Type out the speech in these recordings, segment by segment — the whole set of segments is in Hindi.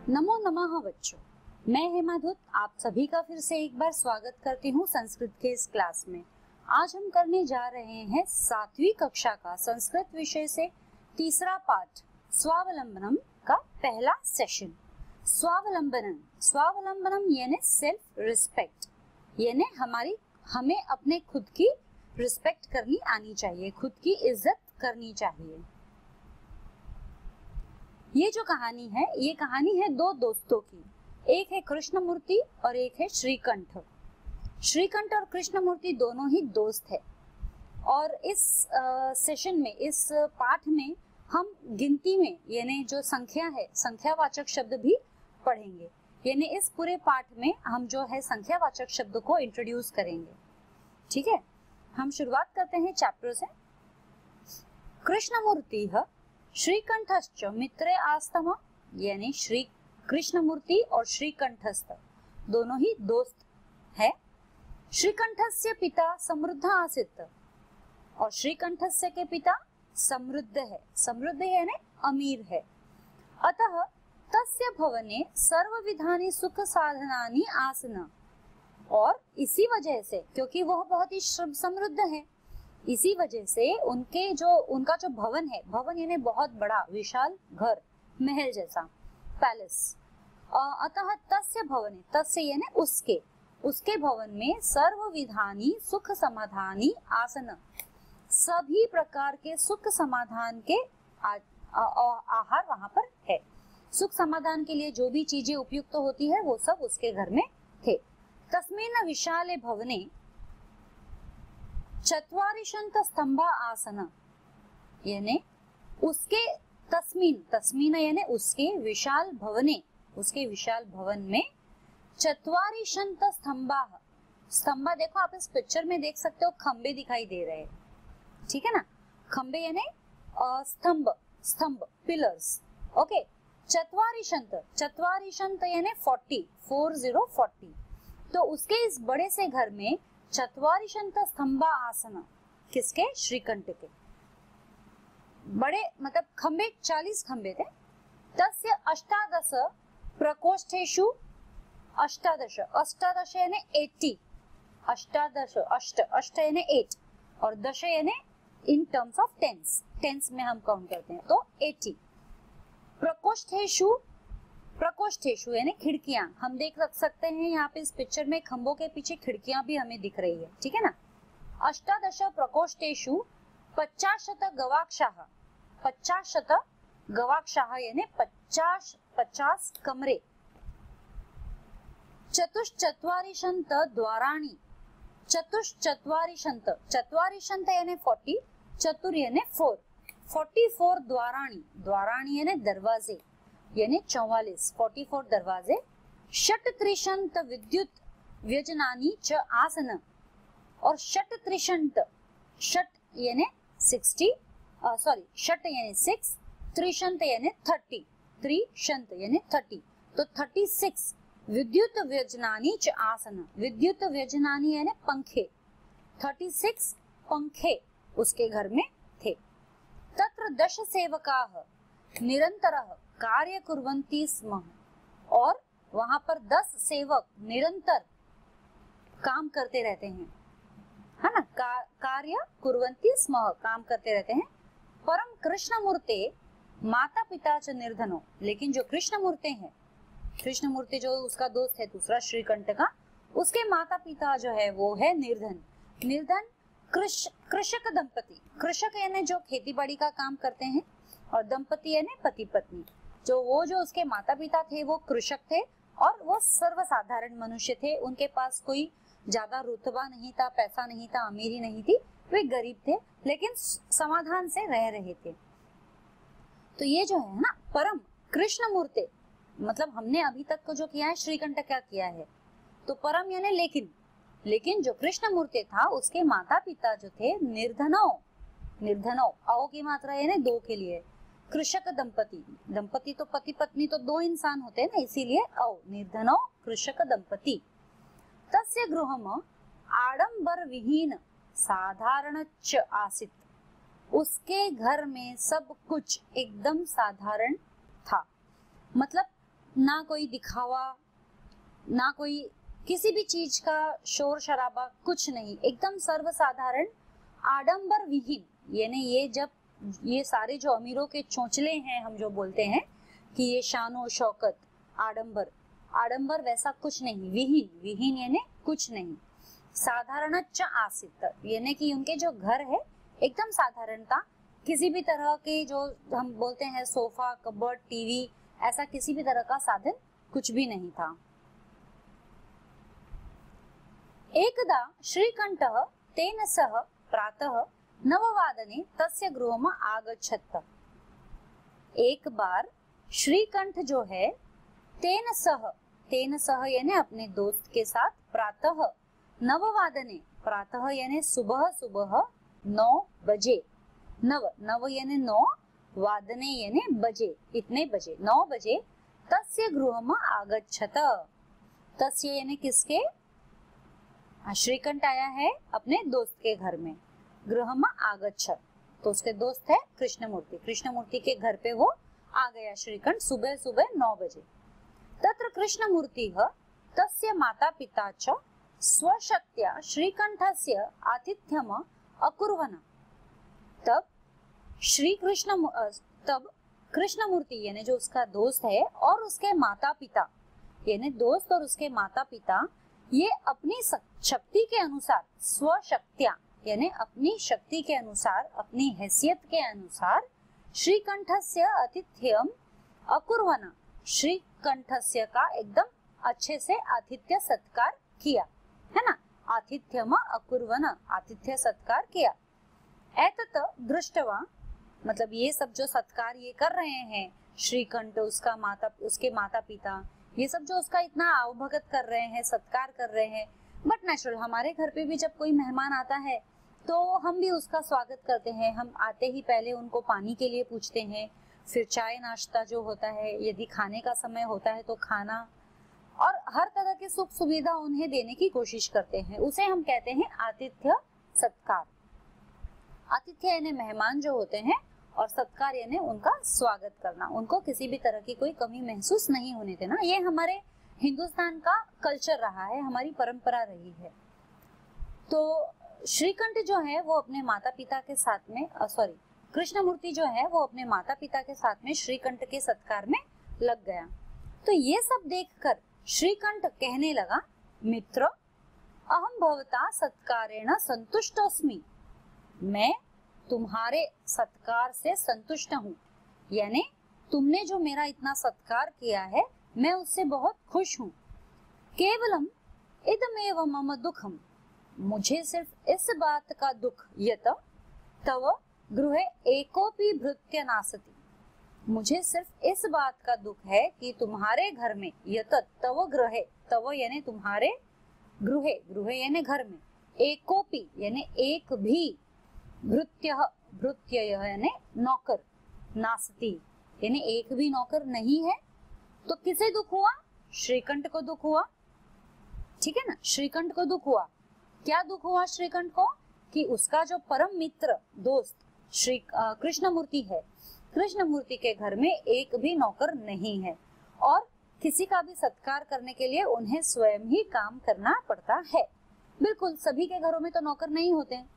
नमो नमः बच्चों, मैं हेमा धूत आप सभी का फिर से एक बार स्वागत करती हूँ संस्कृत के इस क्लास में। आज हम करने जा रहे हैं 7वीं कक्षा का संस्कृत विषय से तीसरा पाठ स्वावलंबनम का पहला सेशन। स्वावलंबनम यानी सेल्फ रिस्पेक्ट, यानी हमें अपने खुद की रिस्पेक्ट करनी आनी चाहिए, खुद की इज्जत करनी चाहिए। ये जो कहानी है, ये कहानी है दो दोस्तों की। एक है कृष्णमूर्ति और एक है श्रीकंठ। श्रीकंठ और कृष्णमूर्ति दोनों ही दोस्त है। और इस सेशन में, इस पाठ में हम गिनती में यानी जो संख्या है, संख्यावाचक शब्द भी पढ़ेंगे। यानी इस पूरे पाठ में हम जो है संख्यावाचक शब्द को इंट्रोड्यूस करेंगे। ठीक है, हम शुरुआत करते हैं चैप्टर से। कृष्णमूर्ति श्रीकंठश्च मित्रे आस्तम, यानी श्री कृष्णमूर्ति और श्रीकंठस्थ दोनों ही दोस्त है। श्रीकंठस्य पिता समृद्ध आसीत्, और श्रीकंठस्य के पिता समृद्ध है। समृद्ध यानी अमीर है। अतः तस्य भवने सर्वविधानि सुख साधनानि आसन, और इसी वजह से, क्योंकि वह बहुत ही समृद्ध है, इसी वजह से उनका जो भवन है, भवन यानी बहुत बड़ा विशाल घर, महल जैसा, पैलेस। अतः तस्य भवने, तस्य यानी उसके भवन में सर्वविधानी सुख समाधानी आसन, सभी प्रकार के सुख समाधान के आहार वहां पर है। सुख समाधान के लिए जो भी चीजें उपयुक्त होती है वो सब उसके घर में थे। तस्मिन् विशाले भवने चत्वारिशंत स्तंभा आसन, यानी उसके तस्मीन यानी उसके विशाल भवने, उसके विशाल भवन में चत्वारिशंत स्तंभा, देखो आप इस पिक्चर में देख सकते हो, खंबे दिखाई दे रहे हैं। ठीक है ना, खंबे यानी स्तंभ, पिलर्स। ओके, चत्वारिशंत यानी 40। तो उसके इस बड़े से घर में चत्वारिशंत स्तंभा आसन, किसके? श्रीकंठ के। बड़े मतलब खंबे, 40 खंबे थे। तस्य 18 प्रकोष्ठेषु, 18 यानी 80, 18 यानी 8 और दश यानी इन टर्म्स ऑफ टेंस में हम काउंट करते हैं, तो 80। प्रकोष्ठेषु यानी खिड़कियां, हम देख सकते हैं यहाँ पे इस पिक्चर में खंभों के पीछे खिड़कियां भी हमें दिख रही है। ठीक है ना। 18 प्रकोष्ठेषु 50 गवाक्षाः, 50 गवाक्षाः यानी 50 कमरे। चतुश्चत्वारिशंत द्वाराणि, चत्वारिशंत यानी 40, चतुर यानी 4, 44 द्वाराणि यानी दरवाजे, यानी 44 दरवाजे। षट्त्रिशंत विद्युत व्यजनानि च आसन, और षट्त्रिशंत, षट यानी 6, त्रिशंत यानी 30, त्रिशंत यानी 30, तो 36 विद्युत व्यजनानि च आसन, विद्युत व्यजनानि यानी पंखे, 36 पंखे उसके घर में थे। तत्र 10 सेवकाः निरन्तरः कार्य कुर्वन्ति स्म, और वहां पर 10 सेवक निरंतर काम करते रहते हैं, है ना। कार्य कुर्वन्ति स्म, काम करते रहते हैं। परम कृष्णमूर्ते माता पिता च निर्धनो, लेकिन जो कृष्णमूर्ति जो उसका दोस्त है दूसरा श्रीकंठ का, उसके माता पिता जो है वो है निर्धन कृषक दंपति। कृषक यानी जो खेती बाड़ी का काम करते हैं, और दंपति यानी पति पत्नी। जो उसके माता पिता थे वो कृषक थे, और वो सर्वसाधारण मनुष्य थे। उनके पास कोई ज्यादा रुतबा नहीं था, पैसा नहीं था, अमीरी नहीं थी, वे गरीब थे, लेकिन समाधान से रह रहे थे। तो ये जो है ना परम कृष्णमूर्ति, मतलब हमने अभी तक को जो किया है, श्रीकंठ क्या किया है, तो परम यानी लेकिन जो कृष्णमूर्ति था उसके माता पिता जो थे निर्धनो, आओ की मात्रा यानी 2 के लिए। कृषक दंपति तो पति पत्नी तो 2 इंसान होते हैं ना, इसीलिए निर्धनो कृषक दंपति। तस्य गृहम आडंबर विहीन साधारणच्च आसीत्, उसके घर में सब कुछ एकदम साधारण था। मतलब ना कोई दिखावा, ना कोई किसी भी चीज का शोर शराबा, कुछ नहीं, एकदम सर्वसाधारण, आडंबर विहीन। यानी ये जब ये सारे जो अमीरों के चोंचले हैं, हम जो बोलते हैं कि ये शानो शौकत, आडंबर, आडंबर वैसा कुछ नहीं, विहीन, विहीन यानी कुछ नहीं। साधारणच्च आसीत् यानी कि उनके जो घर है एकदम साधारणता, किसी भी तरह के जो हम बोलते हैं सोफा, कबर्ड, टीवी, ऐसा किसी भी तरह का साधन कुछ भी नहीं था। एकदा श्रीकंठः तेन सह प्रातः 9 तस्य गृहम् आगच्छत्। एक बार श्रीकंठ जो है तेन सह यानी अपने दोस्त के साथ, प्रातः 9 प्रातः यानी सुबह सुबह 9 बजे, नव यानी 9, वादने यानी बजे, इतने बजे, 9 बजे, तस्य गृहम् आगच्छत्। तस्य यानी किसके, श्रीकंठ आया है अपने दोस्त के घर में, गृहम् आगच्छत् तो उसके दोस्त है कृष्णमूर्ति, कृष्णमूर्ति के घर पे वो आ गया श्रीकंठ सुबह सुबह 9 बजे। तत्र कृष्णमूर्तिः तस्य माता पिता च स्वशक्त्या श्रीकंठस्य आतिथ्यम् अकुर्वन्। तब कृष्णमूर्ति यानी जो उसका दोस्त है और उसके माता पिता, यानी दोस्त और उसके माता पिता, ये अपनी शक्ति के अनुसार, स्वशक्त्या यानी अपनी शक्ति के अनुसार, अपनी हैसियत के अनुसार, श्रीकंठस्य आतिथ्यम अकुर्वन्, श्रीकंठस्य का एकदम अच्छे से आतिथ्य सत्कार किया, है ना, आतिथ्यम अकुर्वन्, आतिथ्य सत्कार किया। एतत् दृष्ट्वा, मतलब ये सब जो सत्कार ये कर रहे हैं श्रीकंठ, उसके माता पिता, ये सब जो उसका इतना आवभगत कर रहे हैं, सत्कार कर रहे हैं, बट नेचुरल हमारे घर पे भी जब कोई मेहमान आता है तो हम भी उसका स्वागत करते हैं। हम आते ही पहले उनको पानी के लिए पूछते हैं, फिर चाय नाश्ता जो होता है, यदि खाने का समय होता है तो खाना, और हर तरह की सुख सुविधा उन्हें देने की कोशिश करते हैं। उसे हम कहते हैं आतिथ्य सत्कार। आतिथ्य यानी मेहमान जो होते हैं, और सत्कार यानी उनका स्वागत करना, उनको किसी भी तरह की कोई कमी महसूस नहीं होने देना। ये हमारे हिंदुस्तान का कल्चर रहा है, हमारी परंपरा रही है। तो श्रीकंठ जो है वो अपने माता पिता के साथ में, कृष्णमूर्ति जो है वो अपने माता पिता के साथ में श्रीकंठ के सत्कार में लग गया। तो ये सब देखकर श्रीकंठ कहने लगा, मित्र, अहम भवता सत्कारेण संतुष्टोस्मि, मैं तुम्हारे सत्कार से संतुष्ट हूँ, यानी तुमने जो मेरा इतना सत्कार किया है मैं उससे बहुत खुश हूँ। केवलम इदमेव मम दुखम, मुझे सिर्फ इस बात का दुख, यत तव गृहे एकोपि भृत्य नासति, मुझे सिर्फ इस बात का दुख है कि तुम्हारे घर में, यत तव गृहे, तव यानी तुम्हारे, गृहे, गृहे यानी घर में, एकोपि यानी एक भी, भृत्यः, भृत्य यानी नौकर, नासति यानी एक भी नौकर नहीं है। तो किसे दुख हुआ? श्रीकंठ को दुख हुआ, ठीक है ना, श्रीकंठ को दुख हुआ। क्या दुख हुआ श्रीकंठ को? कि उसका जो परम मित्र दोस्त श्री कृष्णमूर्ति है, कृष्णमूर्ति के घर में एक भी नौकर नहीं है, और किसी का भी सत्कार करने के लिए उन्हें स्वयं ही काम करना पड़ता है। बिल्कुल सभी के घरों में तो नौकर नहीं होते हैं।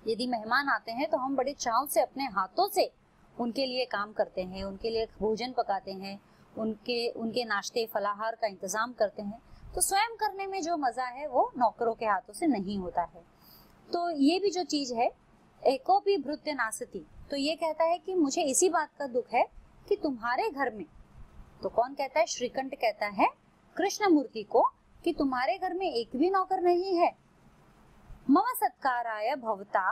यदि मेहमान आते हैं तो हम बड़े चाव से अपने हाथों से उनके लिए काम करते हैं, उनके लिए भोजन पकाते हैं, उनके नाश्ते फलाहार का इंतजाम करते हैं। तो स्वयं करने में जो मजा है वो नौकरों के हाथों से नहीं होता है। तो ये भी जो चीज है, एकोपि भृत्य नासति, तो ये कहता है कि मुझे इसी बात का दुख है कि तुम्हारे घर में, तो कौन कहता है? श्रीकंठ कहता है कृष्णमूर्ति को कि तुम्हारे घर में एक भी नौकर नहीं है। मम सत्काराय भवता,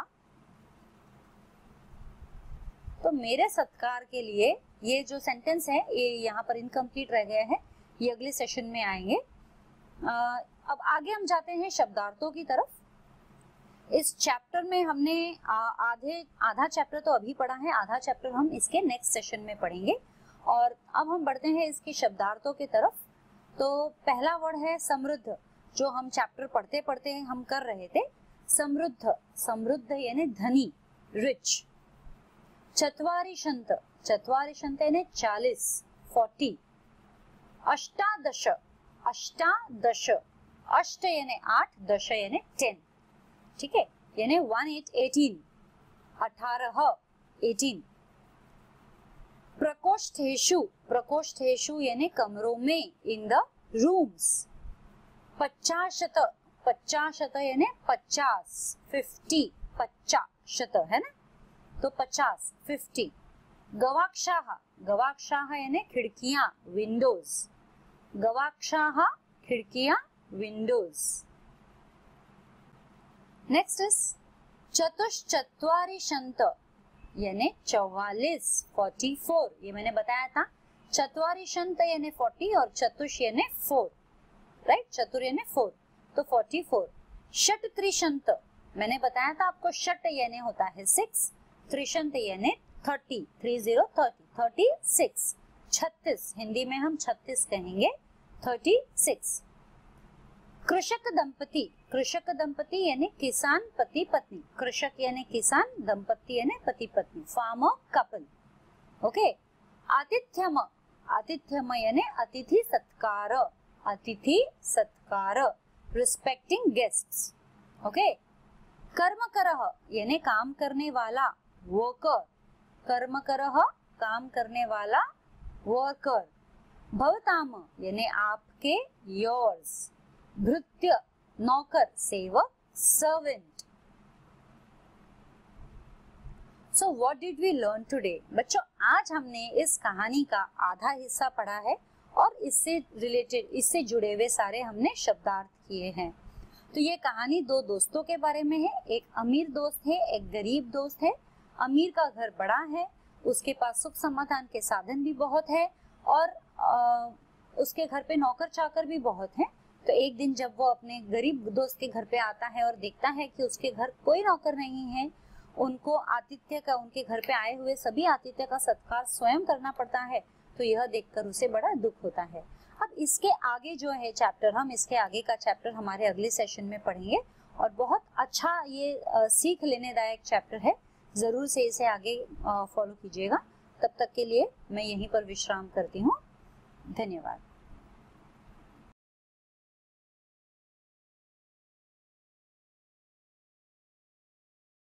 तो मेरे सत्कार के लिए, ये जो सेंटेंस है ये यहाँ पर इनकम्प्लीट रह गया है, ये अगले सेशन में आएंगे। अब आगे हम जाते हैं शब्दार्थों की तरफ। इस चैप्टर में हमने आधा चैप्टर तो अभी पढ़ा है, आधा चैप्टर हम इसके नेक्स्ट सेशन में पढ़ेंगे। और अब हम बढ़ते हैं इसके शब्दार्थों की तरफ। तो पहला वर्ड है समृद्ध, जो हम चैप्टर पढ़ते पढ़ते हम कर रहे थे। समृद्ध, समृद्ध यानी धनी, रिच। चत्वारिशंत, चत्वारिशंत यानी 40, 40। अष्टादश, अष्टादश, अष्ट यानी 8, दश यानी 10, ठीक है, यानी 18, 18। प्रकोष्ठेषु, प्रकोष्ठेषु यानी कमरों में, इन द रूम्स। 50, 50 यानी 50, 50, 50 है ना, तो 50, 50। गवाक्षाः, गवाक्षाः यानी खिड़कियां, विंडोज, गवाक्षाः खिड़कियां, विंडोज। नेक्स्ट इज चतुश्चत्वारिशंत यानी 44, 44, ये मैंने बताया था। चत्वारिशंत यानी 40 और चतुष यानी 4, राइट, चतुर यानी 4, तो 44। षट त्रिशंत, मैंने बताया था आपको, षट यानी होता है 6, त्रिशंत यानी 30, 30, 36, 36, हिंदी में हम 36 कहेंगे, 36। कृषक दंपति, कृषक दंपति यानी किसान पति पत्नी, कृषक यानी किसान, दंपति यानी पति पत्नी, फार्मर कपल, ओके। आतिथ्यम, आतिथ्यम यानी अतिथि सत्कार, अतिथि सत्कार, रिस्पेक्टिंग गेस्ट्स, ओके। कर्मकरः यानी काम करने वाला, वर्कर, कर्मकरः काम करने वाला, वर्कर। भवताम यानी आपके, योर्स। भृत्य नौकर, सेवक, servant. So what did we learn today? बच्चों, आज हमने इस कहानी का आधा हिस्सा पढ़ा है और इससे रिलेटेड, इससे जुड़े हुए सारे हमने शब्दार्थ किए हैं। तो ये कहानी दो दोस्तों के बारे में है, एक अमीर दोस्त है, एक गरीब दोस्त है। अमीर का घर बड़ा है, उसके पास सुख समाधान के साधन भी बहुत है और उसके घर पे नौकर चाकर भी बहुत हैं। तो एक दिन जब वो अपने गरीब दोस्त के घर पे आता है और देखता है कि उसके घर कोई नौकर नहीं है, उनको आतिथ्य का, उनके घर पे आए हुए सभी आतिथ्य का सत्कार स्वयं करना पड़ता है, तो यह देखकर उसे बड़ा दुख होता है। अब इसके आगे जो है चैप्टर, हम इसके आगे का चैप्टर हमारे अगले सेशन में पढ़ेंगे और बहुत अच्छा ये सीख लेने लायक चैप्टर है, जरूर से इसे आगे फॉलो कीजिएगा। तब तक के लिए मैं यहीं पर विश्राम करती हूँ। धन्यवाद।